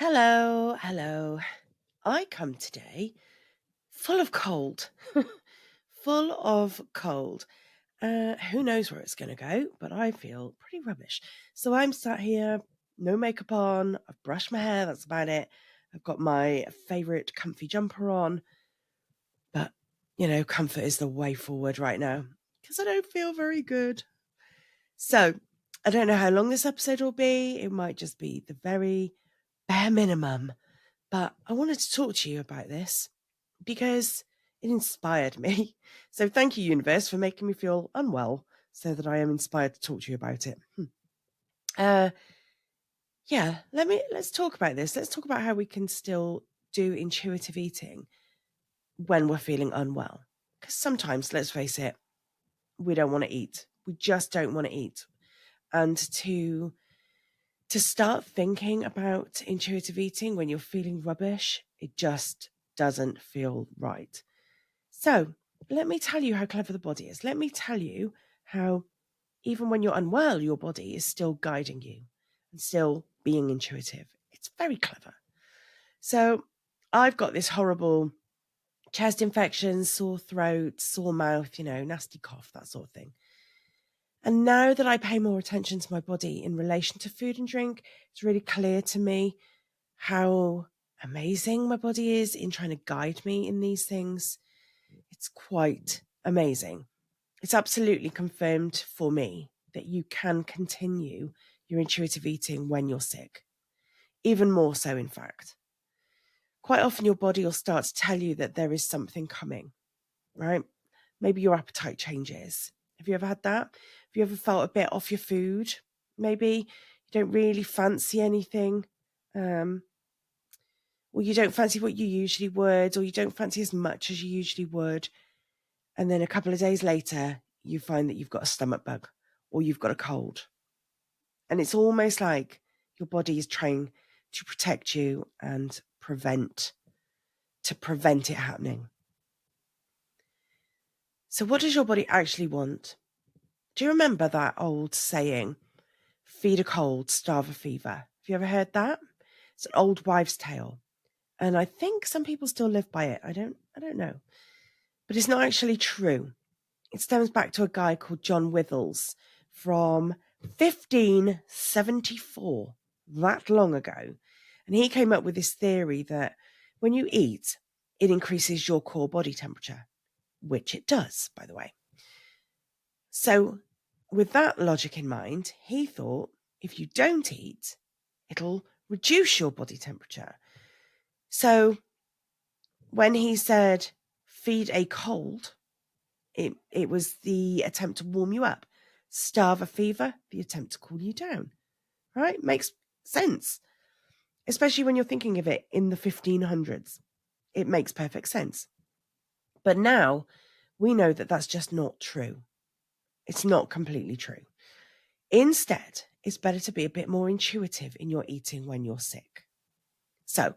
Hello, hello. I come today full of cold, full of cold. Who knows where it's going to go, but I feel pretty rubbish. So I'm sat here, no makeup on. I've brushed my hair, that's about it. I've got my favorite comfy jumper on, but comfort is the way forward right now because I don't feel very good. So I don't know how long this episode will be. It might just be the very bare minimum. But I wanted to talk to you about this because it inspired me. So thank you, universe, for making me feel unwell so that I am inspired to talk to you about it. Uh, yeah, let's talk about this. Let's talk about how we can still do intuitive eating when we're feeling unwell. Because sometimes, let's face it, we don't want to eat. We just don't want to eat. And to start thinking about intuitive eating when you're feeling rubbish, it just doesn't feel right. So let me tell you how clever the body is. Let me tell you how, even when you're unwell, your body is still guiding you and still being intuitive. It's very clever. So I've got this horrible chest infection, sore throat, sore mouth, nasty cough, that sort of thing. And now that I pay more attention to my body in relation to food and drink, it's really clear to me how amazing my body is in trying to guide me in these things. It's quite amazing. It's absolutely confirmed for me that you can continue your intuitive eating when you're sick. Even more so, in fact. Quite often your body will start to tell you that there is something coming, right? Maybe your appetite changes. Have you ever had that? Have you ever felt a bit off your food? Maybe you don't really fancy anything, or you don't fancy what you usually would, or you don't fancy as much as you usually would. And then a couple of days later, you find that you've got a stomach bug or you've got a cold. And it's almost like your body is trying to protect you and prevent it happening. So what does your body actually want? Do you remember that old saying, feed a cold, starve a fever? Have you ever heard that? It's an old wives' tale. And I think some people still live by it. I don't know. But it's not actually true. It stems back to a guy called John Withels from 1574, that long ago. And he came up with this theory that when you eat, it increases your core body temperature, which it does, by the way. So with that logic in mind, he thought if you don't eat, it'll reduce your body temperature. So when he said feed a cold, it was the attempt to warm you up. Starve a fever, the attempt to cool you down. Right? Makes sense. Especially when you're thinking of it in the 1500s. It makes perfect sense. But now we know that that's just not true. It's not completely true. Instead, it's better to be a bit more intuitive in your eating when you're sick. So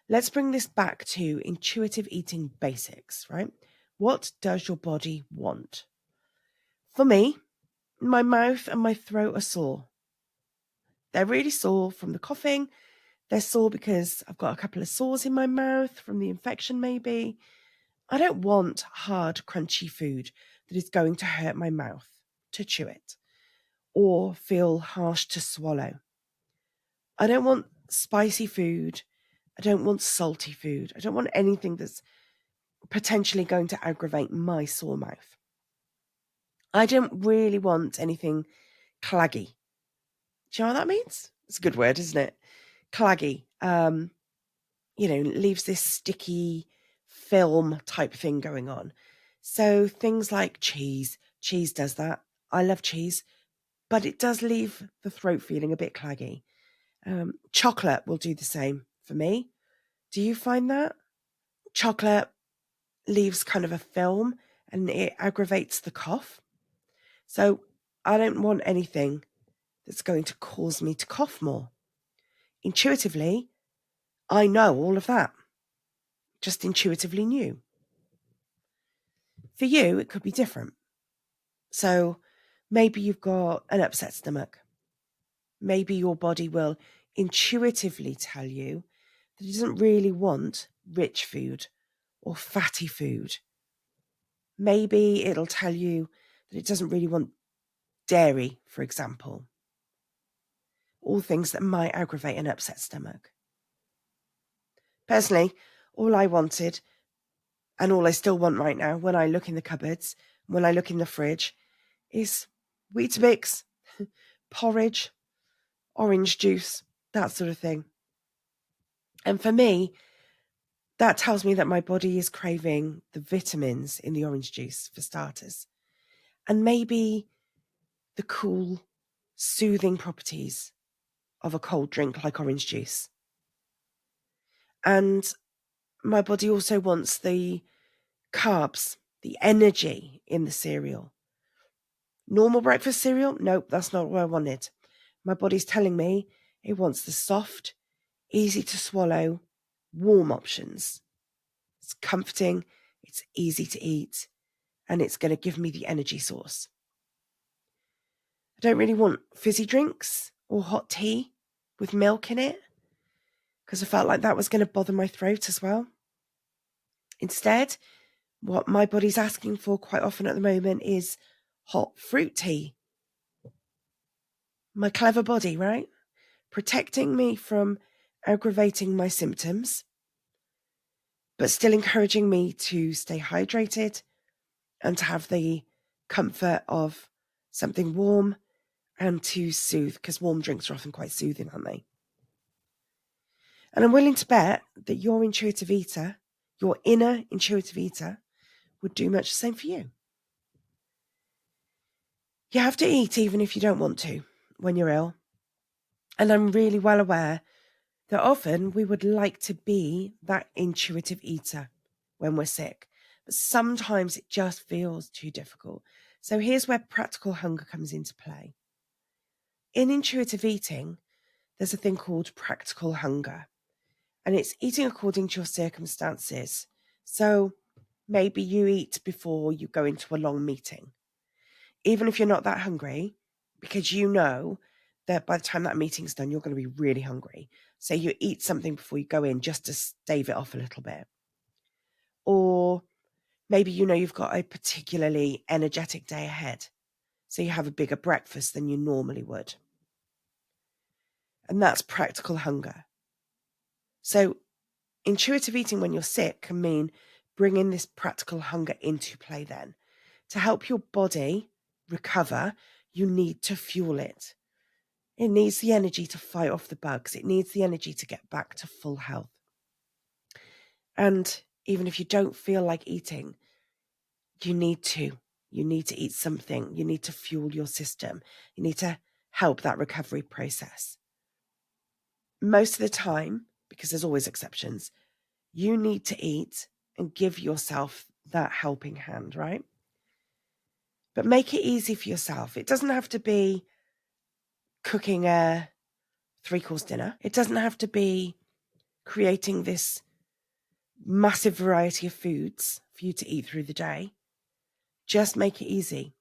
let's bring this back to intuitive eating basics, right? What does your body want? For me, my mouth and my throat are sore. They're really sore from the coughing. They're sore because I've got a couple of sores in my mouth from the infection, maybe. I don't want hard, crunchy food that is going to hurt my mouth to chew it or feel harsh to swallow. I don't want spicy food. I don't want salty food. I don't want anything that's potentially going to aggravate my sore mouth. I don't really want anything claggy. Do you know what that means? It's a good word, isn't it? Claggy. Leaves this sticky film type thing going on. So things like cheese. Cheese does that. I love cheese, but it does leave the throat feeling a bit claggy. Chocolate will do the same for me. Do you find that? Chocolate leaves kind of a film and it aggravates the cough. So I don't want anything that's going to cause me to cough more. Intuitively, I know all of that. Just intuitively knew. For you, it could be different. So maybe you've got an upset stomach. Maybe your body will intuitively tell you that it doesn't really want rich food or fatty food. Maybe it'll tell you that it doesn't really want dairy, for example. All things that might aggravate an upset stomach. Personally, all I wanted, and all I still want right now when I look in the cupboards, when I look in the fridge, is Weetabix, porridge, orange juice, that sort of thing. And for me, that tells me that my body is craving the vitamins in the orange juice, for starters. And maybe the cool, soothing properties of a cold drink like orange juice. And my body also wants the carbs, the energy in the cereal. Normal breakfast cereal? Nope, that's not what I wanted. My body's telling me it wants the soft, easy to swallow, warm options. It's comforting, it's easy to eat, and it's going to give me the energy source. I don't really want fizzy drinks or hot tea with milk in it because I felt like that was going to bother my throat as well. Instead, what my body's asking for quite often at the moment is hot fruit tea. My clever body, right? Protecting me from aggravating my symptoms, but still encouraging me to stay hydrated and to have the comfort of something warm and to soothe, because warm drinks are often quite soothing, aren't they? And I'm willing to bet that your intuitive eater, your inner intuitive eater, would do much the same for you. You have to eat even if you don't want to when you're ill. And I'm really well aware that often we would like to be that intuitive eater when we're sick, but sometimes it just feels too difficult. So here's where practical hunger comes into play. In intuitive eating, there's a thing called practical hunger, and it's eating according to your circumstances. So maybe you eat before you go into a long meeting, even if you're not that hungry, because you know that by the time that meeting's done, you're going to be really hungry. So you eat something before you go in just to stave it off a little bit. Or maybe you know you've got a particularly energetic day ahead, so you have a bigger breakfast than you normally would. And that's practical hunger. So intuitive eating when you're sick can mean bringing this practical hunger into play then. To help your body recover, you need to fuel it. It needs the energy to fight off the bugs. It needs the energy to get back to full health. And even if you don't feel like eating, you need to. You need to eat something. You need to fuel your system. You need to help that recovery process. Most of the time, because there's always exceptions, you need to eat and give yourself that helping hand, right? But make it easy for yourself. It doesn't have to be cooking a 3-course dinner. It doesn't have to be creating this massive variety of foods for you to eat through the day. Just make it easy.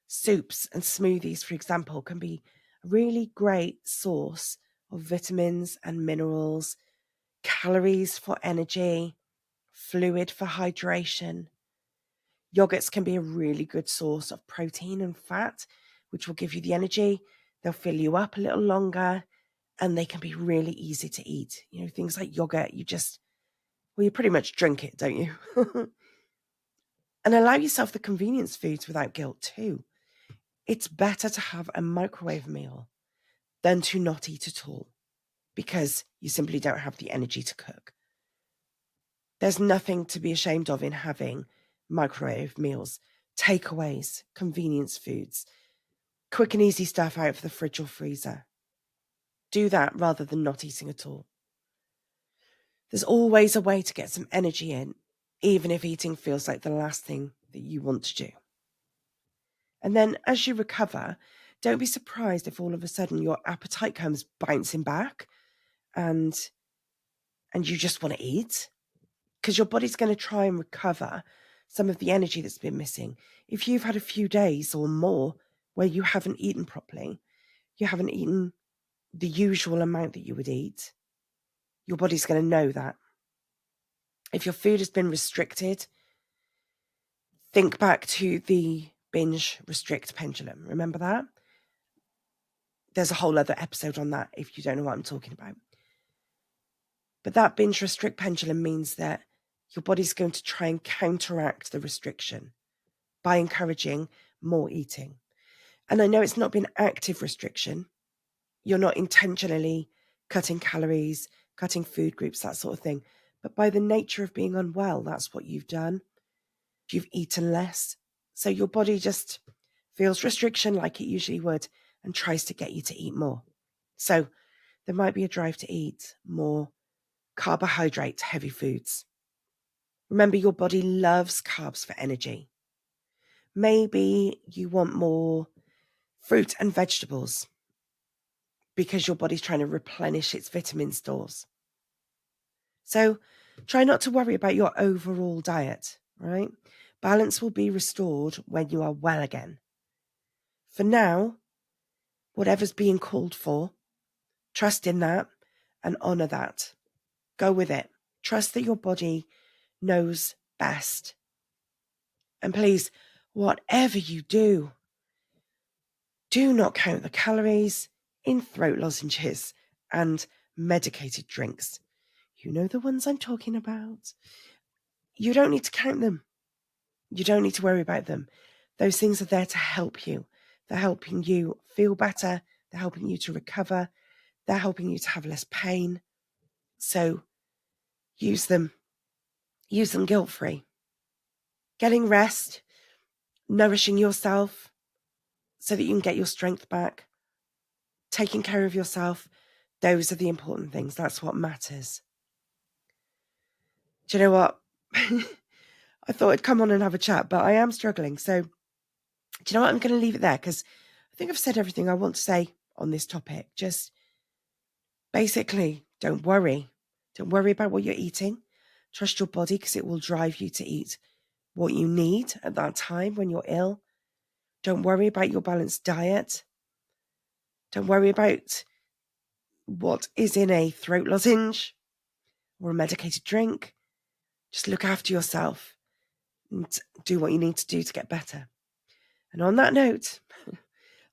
Soups and smoothies, for example, can be a really great source of vitamins and minerals, calories for energy, fluid for hydration. Yogurts can be a really good source of protein and fat, which will give you the energy. They'll fill you up a little longer, and they can be really easy to eat. You know, things like yogurt, you pretty much drink it, don't you? And allow yourself the convenience foods without guilt too. It's better to have a microwave meal than to not eat at all because you simply don't have the energy to cook. There's nothing to be ashamed of in having microwave meals, takeaways, convenience foods, quick and easy stuff out of the fridge or freezer. Do that rather than not eating at all. There's always a way to get some energy in, even if eating feels like the last thing that you want to do. And then as you recover, don't be surprised if all of a sudden your appetite comes bouncing back and you just want to eat, because your body's going to try and recover some of the energy that's been missing. If you've had a few days or more where you haven't eaten properly, you haven't eaten the usual amount that you would eat, your body's going to know that. If your food has been restricted, think back to the binge restrict pendulum. Remember that? There's a whole other episode on that if you don't know what I'm talking about. But that binge restrict pendulum means that your body's going to try and counteract the restriction by encouraging more eating. And I know it's not been active restriction. You're not intentionally cutting calories, cutting food groups, that sort of thing. But by the nature of being unwell, that's what you've done. You've eaten less. So your body just feels restriction like it usually would and tries to get you to eat more. So there might be a drive to eat more carbohydrate heavy foods. Remember, your body loves carbs for energy. Maybe you want more fruit and vegetables because your body's trying to replenish its vitamin stores. So try not to worry about your overall diet, right? Balance will be restored when you are well again. For now, whatever's being called for, trust in that and honor that. Go with it. Trust that your body knows best. And please, whatever you do not count the calories in throat lozenges and medicated drinks. You know the ones I'm talking about. You don't need to count them. You don't need to worry about them. Those things are there to help you. They're helping you feel better. They're helping you to recover. They're helping you to have less pain. So use them. Use them guilt-free. Getting rest, nourishing yourself so that you can get your strength back, taking care of yourself, those are the important things. That's what matters. Do you know what? I thought I'd come on and have a chat, but I am struggling. So, do you know what? I'm going to leave it there because I think I've said everything I want to say on this topic. Just basically, don't worry. Don't worry about what you're eating. Trust your body because it will drive you to eat what you need at that time when you're ill. Don't worry about your balanced diet. Don't worry about what is in a throat lozenge or a medicated drink. Just look after yourself and do what you need to do to get better. And on that note,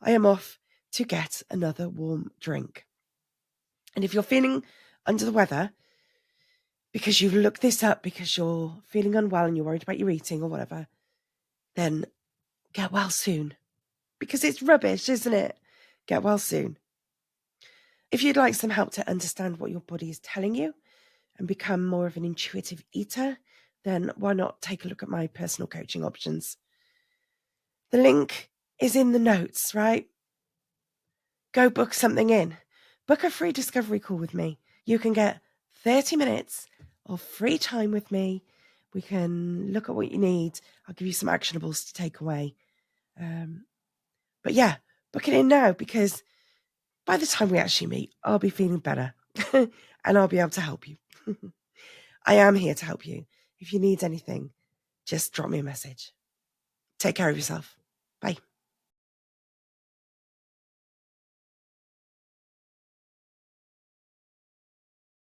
I am off to get another warm drink. And if you're feeling under the weather, because you've looked this up because you're feeling unwell and you're worried about your eating or whatever, then get well soon. Because it's rubbish, isn't it? Get well soon. If you'd like some help to understand what your body is telling you and become more of an intuitive eater, then why not take a look at my personal coaching options? The link is in the notes, right? Go book something in. Book a free discovery call with me. You can get 30 minutes of free time with me. We can look at what you need. I'll give you some actionables to take away. But yeah, book it in now because by the time we actually meet, I'll be feeling better and I'll be able to help you. I am here to help you. If you need anything, just drop me a message. Take care of yourself. Bye.